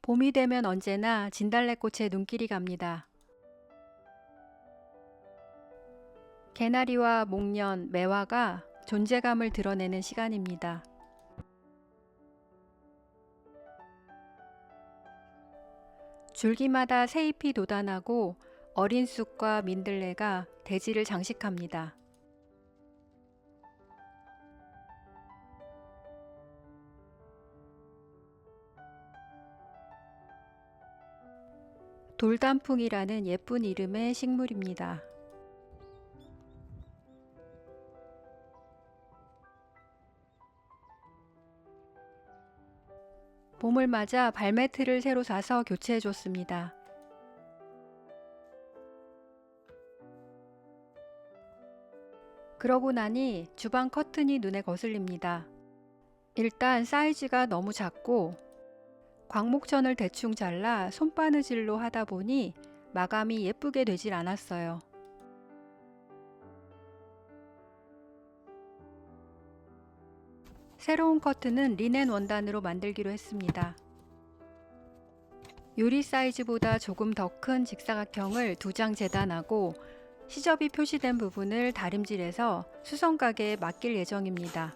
봄이 되면 언제나 진달래꽃에 눈길이 갑니다. 개나리와 목련, 매화가 존재감을 드러내는 시간입니다. 줄기마다 새잎이 돋아나고 어린 쑥과 민들레가 대지를 장식합니다. 돌단풍이라는 예쁜 이름의 식물입니다. 봄을 맞아 발매트를 새로 사서 교체해 줬습니다. 그러고 나니 주방 커튼이 눈에 거슬립니다. 일단 사이즈가 너무 작고 광목천을 대충 잘라 손바느질로 하다 보니 마감이 예쁘게 되질 않았어요. 새로운 커튼은 리넨 원단으로 만들기로 했습니다. 유리 사이즈보다 조금 더 큰 직사각형을 2장 재단하고 시접이 표시된 부분을 다림질해서 수성가게에 맡길 예정입니다.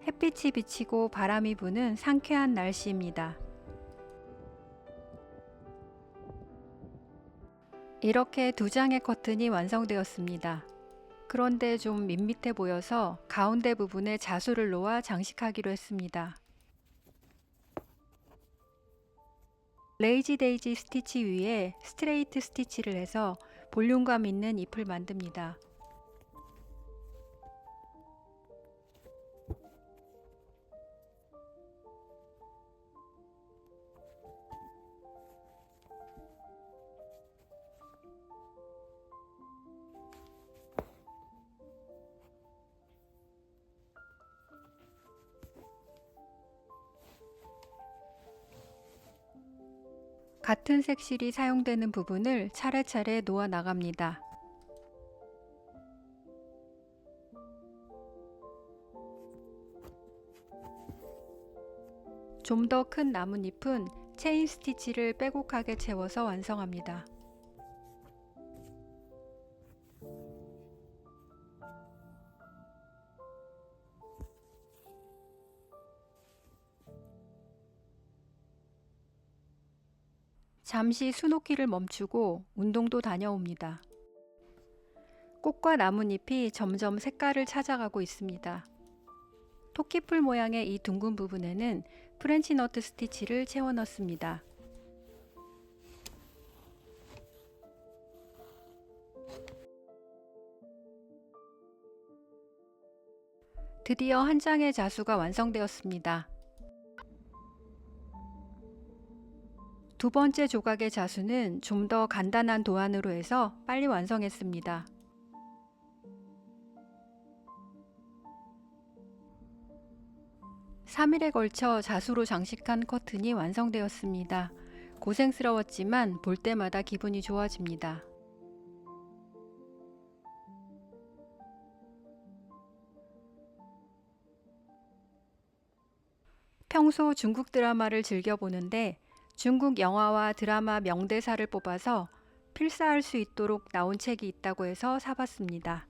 햇빛이 비치고 바람이 부는 상쾌한 날씨입니다. 이렇게 2장의 커튼이 완성되었습니다. 그런데 좀 밋밋해 보여서 가운데 부분에 자수를 놓아 장식하기로 했습니다. 레이지 데이지 스티치 위에 스트레이트 스티치를 해서 볼륨감 있는 잎을 만듭니다. 같은 색실이 사용되는 부분을 차례차례 놓아 나갑니다. 좀 더 큰 나뭇잎은 체인 스티치를 빼곡하게 채워서 완성합니다. 잠시 수놓기를 멈추고 운동도 다녀옵니다. 꽃과 나뭇잎이 점점 색깔을 찾아가고 있습니다. 토끼풀 모양의 이 둥근 부분에는 프렌치 너트 스티치를 채워 넣습니다. 드디어 한 장의 자수가 완성되었습니다. 두 번째 조각의 자수는 좀 더 간단한 도안으로 해서 빨리 완성했습니다. (3일에) 걸쳐 자수로 장식한 커튼이 완성되었습니다. 고생스러웠지만 볼 때마다 기분이 좋아집니다. 평소 중국 드라마를 즐겨보는데 중국 영화와 드라마 명대사를 뽑아서 필사할 수 있도록 나온 책이 있다고 해서 사봤습니다.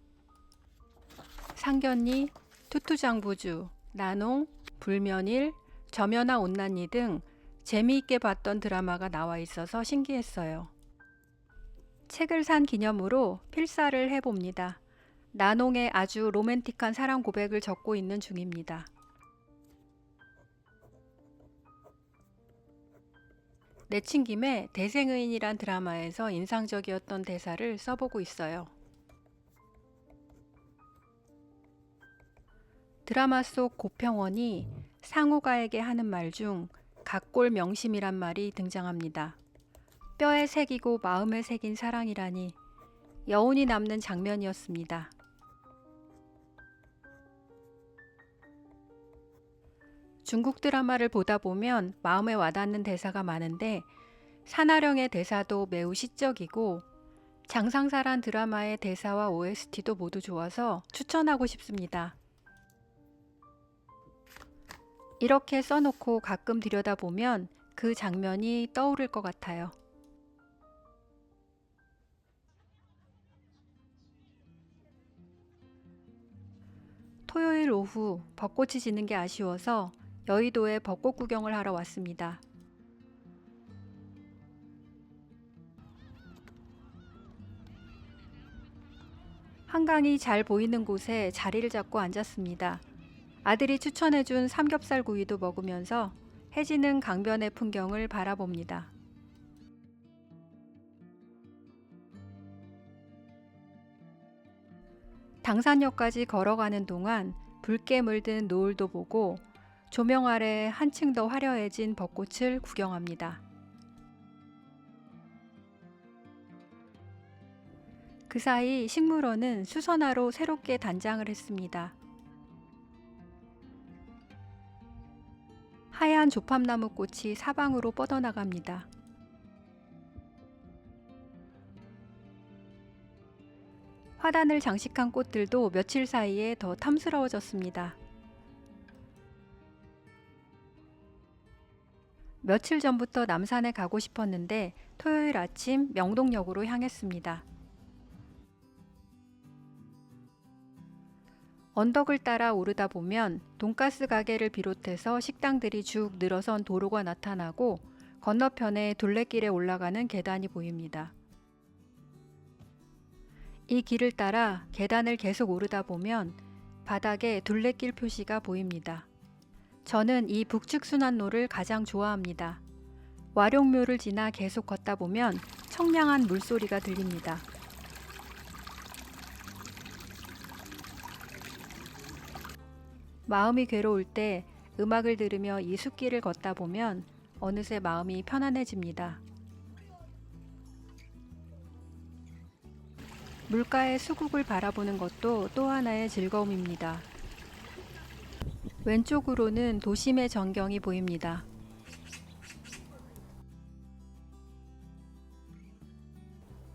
상견니, 투투장부주, 나농, 불면일, 저면화 온난니 등 재미있게 봤던 드라마가 나와 있어서 신기했어요. 책을 산 기념으로 필사를 해봅니다. 나농의 아주 로맨틱한 사랑 고백을 적고 있는 중입니다. 내친 김에 대생의인이란 드라마에서 인상적이었던 대사를 써보고 있어요. 드라마 속 고평원이 상호가에게 하는 말 중 각골 명심이란 말이 등장합니다. 뼈에 새기고 마음에 새긴 사랑이라니 여운이 남는 장면이었습니다. 중국 드라마를 보다 보면 마음에 와닿는 대사가 많은데 산하령의 대사도 매우 시적이고 장상사란 드라마의 대사와 OST도 모두 좋아서 추천하고 싶습니다. 이렇게 써놓고 가끔 들여다보면 그 장면이 떠오를 것 같아요. 토요일 오후 벚꽃이 지는 게 아쉬워서 여의도에 벚꽃 구경을 하러 왔습니다. 한강이 잘 보이는 곳에 자리를 잡고 앉았습니다. 아들이 추천해준 삼겹살 구이도 먹으면서 해지는 강변의 풍경을 바라봅니다. 당산역까지 걸어가는 동안 붉게 물든 노을도 보고 조명 아래 한층 더 화려해진 벚꽃을 구경합니다. 그 사이 식물원은 수선화로 새롭게 단장을 했습니다. 하얀 조팝나무 꽃이 사방으로 뻗어나갑니다. 화단을 장식한 꽃들도 며칠 사이에 더 탐스러워졌습니다. 며칠 전부터 남산에 가고 싶었는데 토요일 아침 명동역으로 향했습니다. 언덕을 따라 오르다 보면 돈가스 가게를 비롯해서 식당들이 쭉 늘어선 도로가 나타나고 건너편에 둘레길에 올라가는 계단이 보입니다. 이 길을 따라 계단을 계속 오르다 보면 바닥에 둘레길 표시가 보입니다. 저는 이 북측 순환로를 가장 좋아합니다. 와룡묘를 지나 계속 걷다 보면 청량한 물소리가 들립니다. 마음이 괴로울 때 음악을 들으며 이 숲길을 걷다 보면 어느새 마음이 편안해집니다. 물가의 수국을 바라보는 것도 또 하나의 즐거움입니다. 왼쪽으로는 도심의 전경이 보입니다.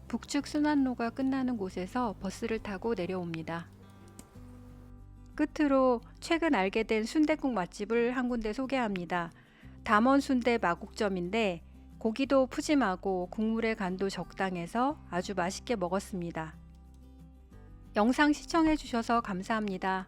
북측 순환로가 끝나는 곳에서 버스를 타고 내려옵니다. 끝으로 최근 알게 된 순댓국 맛집을 한 군데 소개합니다. 담원순대 마곡점인데 고기도 푸짐하고 국물의 간도 적당해서 아주 맛있게 먹었습니다. 영상 시청해 주셔서 감사합니다.